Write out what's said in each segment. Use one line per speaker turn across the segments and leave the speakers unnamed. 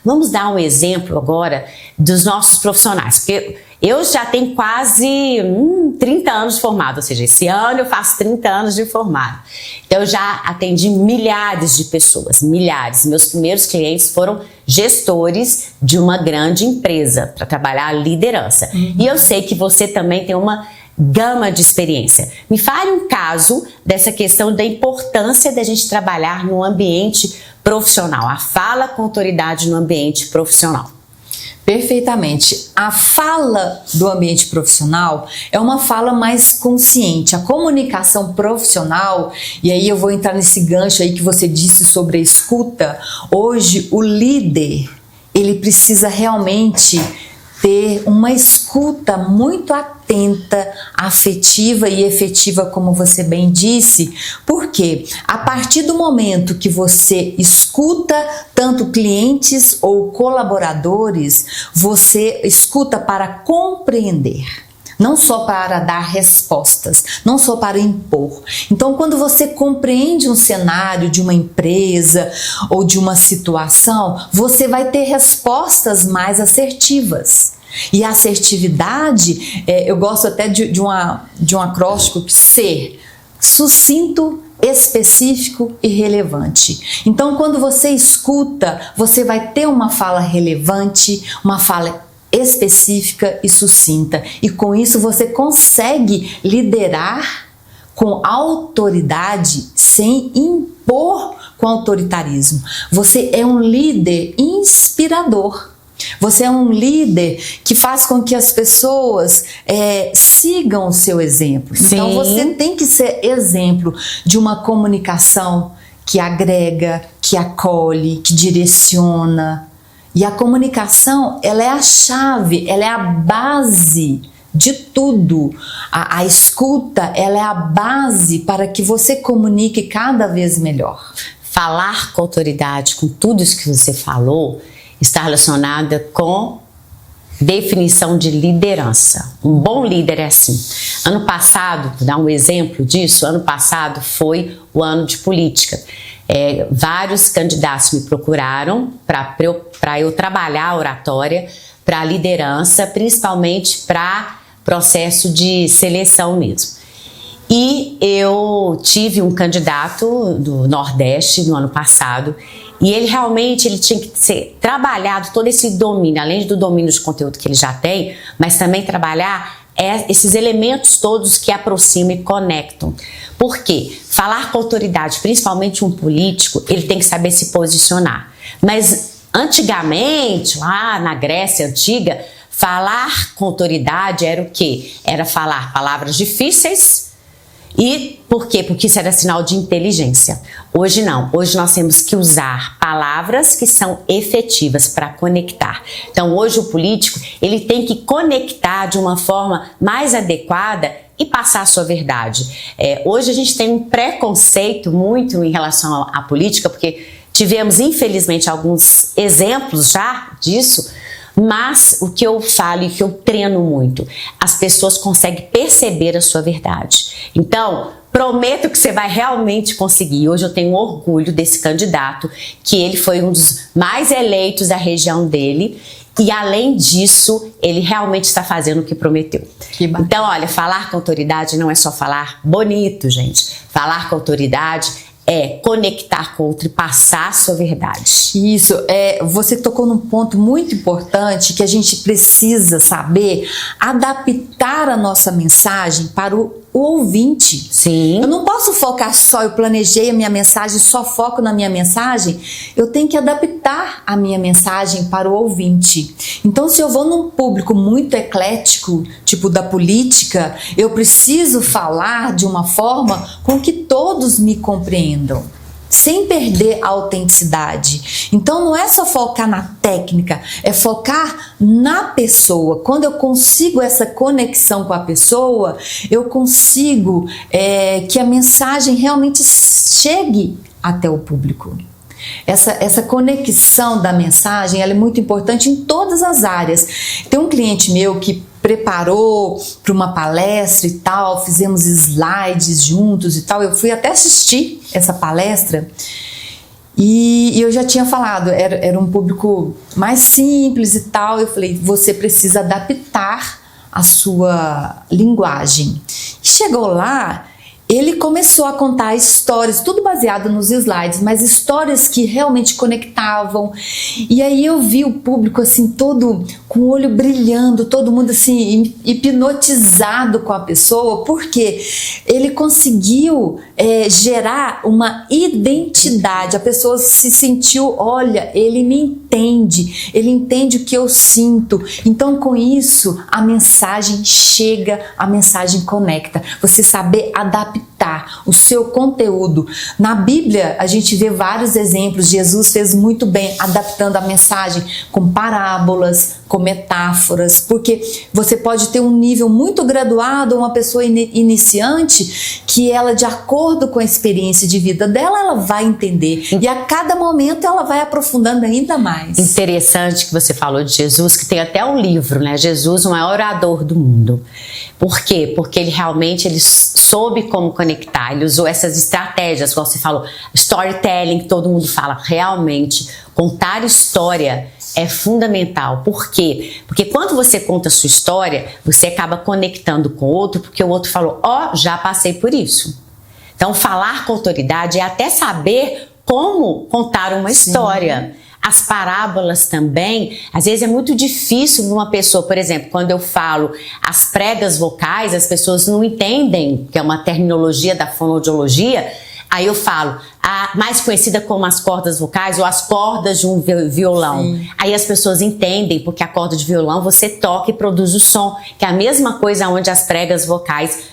Vamos dar um exemplo agora dos nossos profissionais, porque eu já tenho quase 30 anos de formado, ou seja, esse ano eu faço 30 anos de formado. Então eu já atendi milhares de pessoas, milhares. Meus primeiros clientes foram gestores de uma grande empresa para trabalhar a liderança. E eu sei que você também tem uma gama de experiência. Me fale um caso dessa questão da importância da gente trabalhar no ambiente profissional, a fala com autoridade no ambiente profissional.
Perfeitamente. A fala do ambiente profissional é uma fala mais consciente. A comunicação profissional, e aí eu vou entrar nesse gancho aí que você disse sobre a escuta. Hoje, o líder, ele precisa realmente ter uma escuta muito atenta, afetiva e efetiva, como você bem disse, porque a partir do momento que você escuta tanto clientes ou colaboradores, você escuta para compreender. Não só para dar respostas, não só para impor. Então, quando você compreende um cenário de uma empresa ou de uma situação, você vai ter respostas mais assertivas. E a assertividade, eu gosto até de um acróstico, ser sucinto, específico e relevante. Então, quando você escuta, você vai ter uma fala relevante, uma fala específica e sucinta. E com isso você consegue liderar com autoridade sem impor com autoritarismo. Você é um líder inspirador. Você é um líder que faz com que as pessoas sigam o seu exemplo.
Sim.
Então você tem que ser exemplo de uma comunicação que agrega, que acolhe, que direciona. E a comunicação, ela é a chave, ela é a base de tudo. A escuta, ela é a base para que você comunique cada vez melhor.
Falar com autoridade, com tudo isso que você falou, está relacionada com definição de liderança. Um bom líder é assim. Ano passado, vou dar um exemplo disso, ano passado foi o ano de política. Vários candidatos me procuraram para eu trabalhar a oratória para a liderança, principalmente para processo de seleção mesmo. E eu tive um candidato do Nordeste no ano passado e ele tinha que ser trabalhado todo esse domínio, além do domínio de conteúdo que ele já tem, mas também trabalhar esses elementos todos que aproximam e conectam. Por quê? Falar com autoridade, principalmente um político, ele tem que saber se posicionar. Mas antigamente, lá na Grécia Antiga, falar com autoridade era o quê? Era falar palavras difíceis. E por quê? Porque isso era sinal de inteligência. Hoje não. Hoje nós temos que usar palavras que são efetivas para conectar. Então hoje o político, ele tem que conectar de uma forma mais adequada e passar a sua verdade. Hoje a gente tem um preconceito muito em relação à política, porque tivemos infelizmente alguns exemplos já disso. Mas o que eu falo e que eu treino muito, as pessoas conseguem perceber a sua verdade. Então, prometo que você vai realmente conseguir. Hoje eu tenho orgulho desse candidato, que ele foi um dos mais eleitos da região dele. E além disso, ele realmente está fazendo o que prometeu.
Que bacana.
Então, olha, falar com autoridade não é só falar bonito, gente. Falar com autoridade é conectar com o outro e passar a sua verdade.
Isso, você tocou num ponto muito importante que a gente precisa saber adaptar a nossa mensagem para o ouvinte.
Sim.
Eu não posso focar só, eu planejei a minha mensagem, só foco na minha mensagem. Eu tenho que adaptar a minha mensagem para o ouvinte. Então, se eu vou num público muito eclético, tipo da política, eu preciso falar de uma forma com que todos me compreendam, sem perder a autenticidade. Então não é só focar na técnica, é focar na pessoa. Quando eu consigo essa conexão com a pessoa, eu consigo que a mensagem realmente chegue até o público. Essa conexão da mensagem, ela é muito importante em todas as áreas. Tem um cliente meu que preparou para uma palestra e tal, fizemos slides juntos e tal. Eu fui até assistir essa palestra E eu já tinha falado, era um público mais simples e tal. Eu falei, você precisa adaptar a sua linguagem. Chegou lá, ele começou a contar histórias, tudo baseado nos slides, mas histórias que realmente conectavam. E aí eu vi o público assim, todo com o olho brilhando, todo mundo assim, hipnotizado com a pessoa, porque ele conseguiu gerar uma identidade. A pessoa se sentiu, olha, ele me entende, ele entende o que eu sinto. Então, com isso, a mensagem chega, a mensagem conecta. Você saber adaptar o seu conteúdo. Na Bíblia, a gente vê vários exemplos. Jesus fez muito bem adaptando a mensagem com parábolas, com metáforas, porque você pode ter um nível muito graduado, uma pessoa iniciante, que ela, de acordo com a experiência de vida dela, ela vai entender. E a cada momento ela vai aprofundando ainda mais.
Interessante que você falou de Jesus, que tem até um livro, né? Jesus, o maior orador do mundo. Por quê? Porque ele realmente soube como conectar, ele usou essas estratégias, como você falou, storytelling, que todo mundo fala. Realmente, contar história é fundamental. Por quê? Porque quando você conta a sua história, você acaba conectando com o outro, porque o outro falou, já passei por isso. Então, falar com autoridade é até saber como contar uma história. As parábolas também, às vezes é muito difícil uma pessoa, por exemplo, quando eu falo as pregas vocais, as pessoas não entendem, que é uma terminologia da fonoaudiologia. Aí eu falo, a mais conhecida como as cordas vocais ou as cordas de um violão. Sim. Aí as pessoas entendem, porque a corda de violão você toca e produz o som, que é a mesma coisa onde as pregas vocais,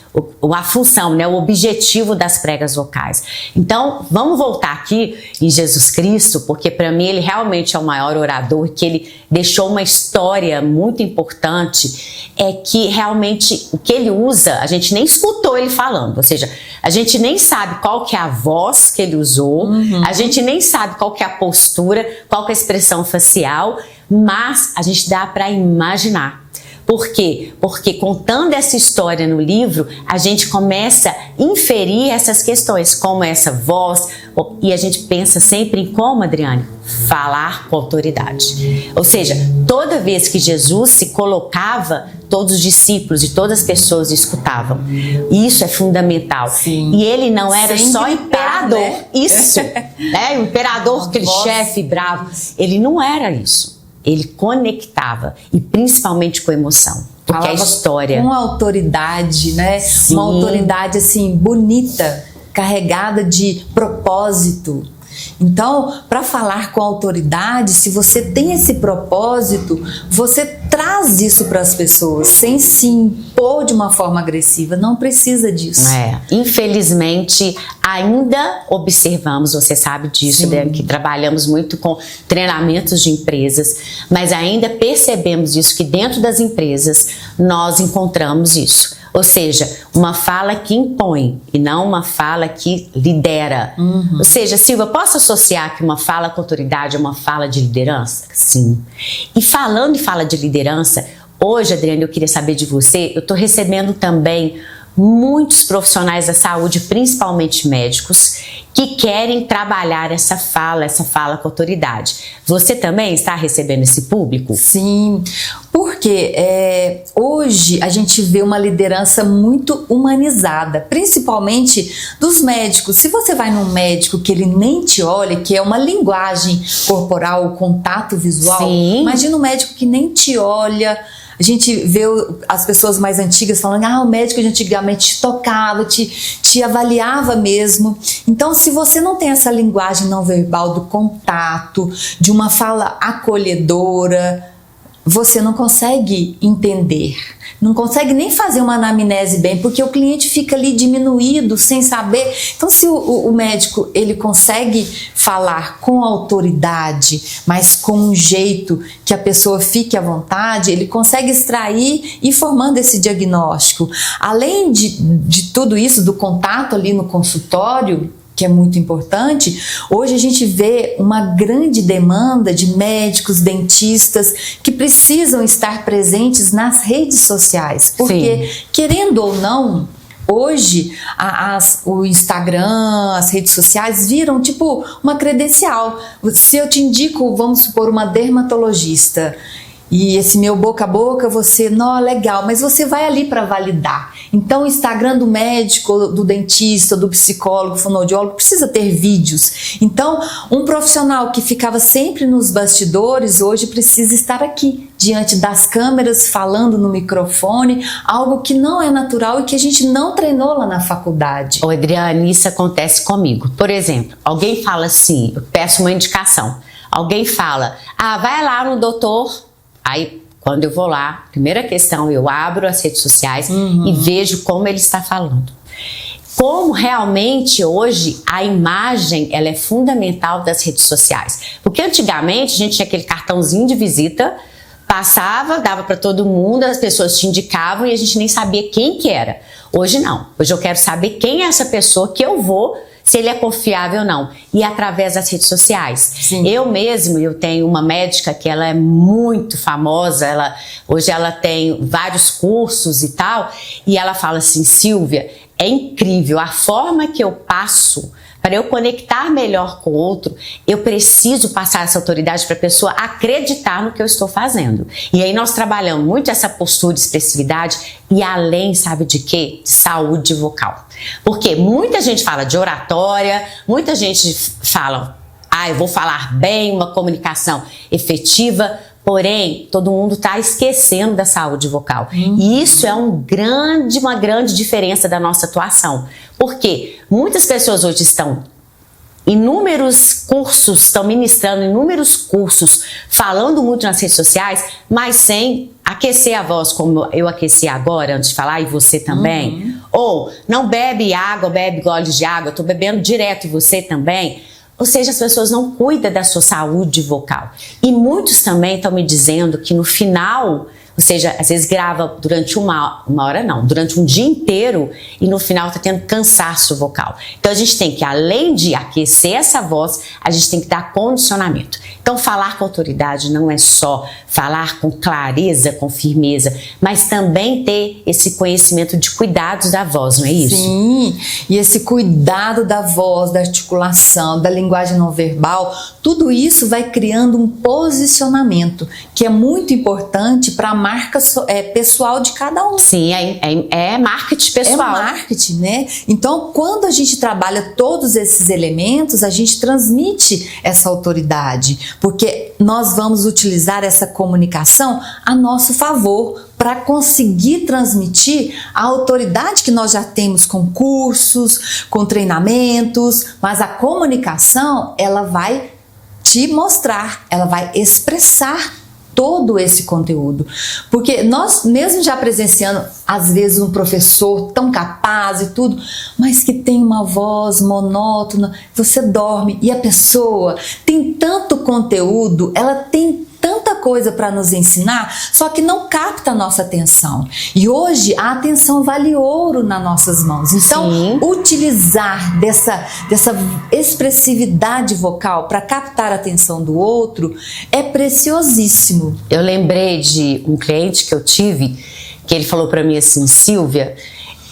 a função, né, o objetivo das pregas vocais. Então, vamos voltar aqui em Jesus Cristo, porque para mim ele realmente é o maior orador, que ele deixou uma história muito importante, é que realmente o que ele usa, a gente nem escutou ele falando, ou seja, a gente nem sabe qual que é a voz que ele usou, a gente nem sabe qual que é a postura, qual que é a expressão facial, mas a gente dá para imaginar. Por quê? Porque contando essa história no livro, a gente começa a inferir essas questões, como essa voz, e a gente pensa sempre em como, Adriane? Falar com autoridade. Ou seja, toda vez que Jesus se colocava, todos os discípulos e todas as pessoas escutavam. Isso é fundamental.
Sim.
E ele não era
sem
só
gritar,
imperador.
né?
Isso. Né? O imperador, aquele chefe bravo. Ele não era isso. Ele conectava, e principalmente com emoção, porque
falava
a história
com autoridade, né?
Sim.
Uma autoridade assim bonita, carregada de propósito. Então, para falar com autoridade, se você tem esse propósito, você traz isso para as pessoas, sem se impor de uma forma agressiva. Não precisa disso.
Infelizmente, ainda observamos, você sabe disso, né, que trabalhamos muito com treinamentos de empresas, mas ainda percebemos isso, que dentro das empresas nós encontramos isso. Ou seja, uma fala que impõe e não uma fala que lidera. Ou seja, Silvia, posso associar que uma fala com autoridade é uma fala de liderança? Sim. E falando em fala de liderança, hoje, Adriane, eu queria saber de você, eu estou recebendo também muitos profissionais da saúde, principalmente médicos, que querem trabalhar essa fala com autoridade. Você também está recebendo esse público?
Sim, porque hoje a gente vê uma liderança muito humanizada, principalmente dos médicos. Se você vai num médico que ele nem te olha, que é uma linguagem corporal, o contato visual,
Sim.
Imagina um médico que nem te olha. A gente vê as pessoas mais antigas falando, o médico de antigamente te tocava, te avaliava mesmo. Então, se você não tem essa linguagem não verbal do contato, de uma fala acolhedora, você não consegue entender, não consegue nem fazer uma anamnese bem, porque o cliente fica ali diminuído, sem saber. Então, se o médico ele consegue falar com autoridade, mas com um jeito que a pessoa fique à vontade, ele consegue extrair e formando esse diagnóstico. Além de tudo isso, do contato ali no consultório, que é muito importante, hoje a gente vê uma grande demanda de médicos, dentistas que precisam estar presentes nas redes sociais, porque, querendo ou não, Hoje, o Instagram, as redes sociais viram tipo uma credencial. Se eu te indico, vamos supor, uma dermatologista, e esse meu boca a boca, você, não, legal, mas você vai ali para validar. Então o Instagram do médico, do dentista, do psicólogo, fonoaudiólogo, precisa ter vídeos. Então um profissional que ficava sempre nos bastidores, hoje precisa estar aqui, diante das câmeras, falando no microfone, algo que não é natural e que a gente não treinou lá na faculdade.
Ô, Adriane, isso acontece comigo. Por exemplo, alguém fala assim, eu peço uma indicação, alguém fala, vai lá no doutor. Aí, quando eu vou lá, primeira questão, eu abro as redes sociais e vejo como ele está falando. Como realmente hoje a imagem ela é fundamental das redes sociais. Porque antigamente a gente tinha aquele cartãozinho de visita, passava, dava para todo mundo, as pessoas te indicavam e a gente nem sabia quem que era. Hoje não. Hoje eu quero saber quem é essa pessoa que eu vou, se ele é confiável ou não, e através das redes sociais.
Sim.
Eu tenho uma médica que ela é muito famosa, hoje ela tem vários cursos e tal, e ela fala assim, Silvia, é incrível a forma que eu passo para eu conectar melhor com o outro, eu preciso passar essa autoridade para a pessoa acreditar no que eu estou fazendo. E aí nós trabalhamos muito essa postura de expressividade e além, sabe de quê? De saúde vocal. Porque muita gente fala de oratória, muita gente fala, eu vou falar bem, uma comunicação efetiva, porém, todo mundo está esquecendo da saúde vocal. E isso é uma grande diferença da nossa atuação. Porque muitas pessoas hoje estão ministrando inúmeros cursos, falando muito nas redes sociais, mas sem aquecer a voz, como eu aqueci agora, antes de falar, e você também. Ou não bebe água, bebe goles de água, eu estou bebendo direto e você também. Ou seja, as pessoas não cuidam da sua saúde vocal. E muitos também estão me dizendo que no final, ou seja, às vezes grava durante uma hora não, durante um dia inteiro e no final está tendo cansaço vocal. Então a gente tem que, além de aquecer essa voz, a gente tem que dar condicionamento. Então falar com autoridade não é só falar com clareza, com firmeza, mas também ter esse conhecimento de cuidados da voz, não é isso?
Sim, e esse cuidado da voz, da articulação, da linguagem não verbal, tudo isso vai criando um posicionamento que é muito importante para a marca pessoal de cada um.
Sim, é marketing pessoal.
É marketing, né? Então, quando a gente trabalha todos esses elementos, a gente transmite essa autoridade, porque nós vamos utilizar essa comunicação a nosso favor para conseguir transmitir a autoridade que nós já temos com cursos, com treinamentos, mas a comunicação, ela vai te mostrar, ela vai expressar todo esse conteúdo, porque nós mesmo já presenciando às vezes um professor tão capaz e tudo, mas que tem uma voz monótona, você dorme e a pessoa tem tanto conteúdo, ela tem tanta coisa para nos ensinar, só que não capta a nossa atenção. E hoje a atenção vale ouro nas nossas mãos. Então,
Sim.
utilizar dessa expressividade vocal para captar a atenção do outro é preciosíssimo.
Eu lembrei de um cliente que eu tive, que ele falou para mim assim, Silvia,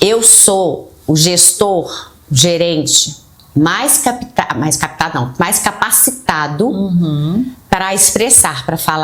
eu sou o gestor, o gerente mais capacitado para expressar, para falar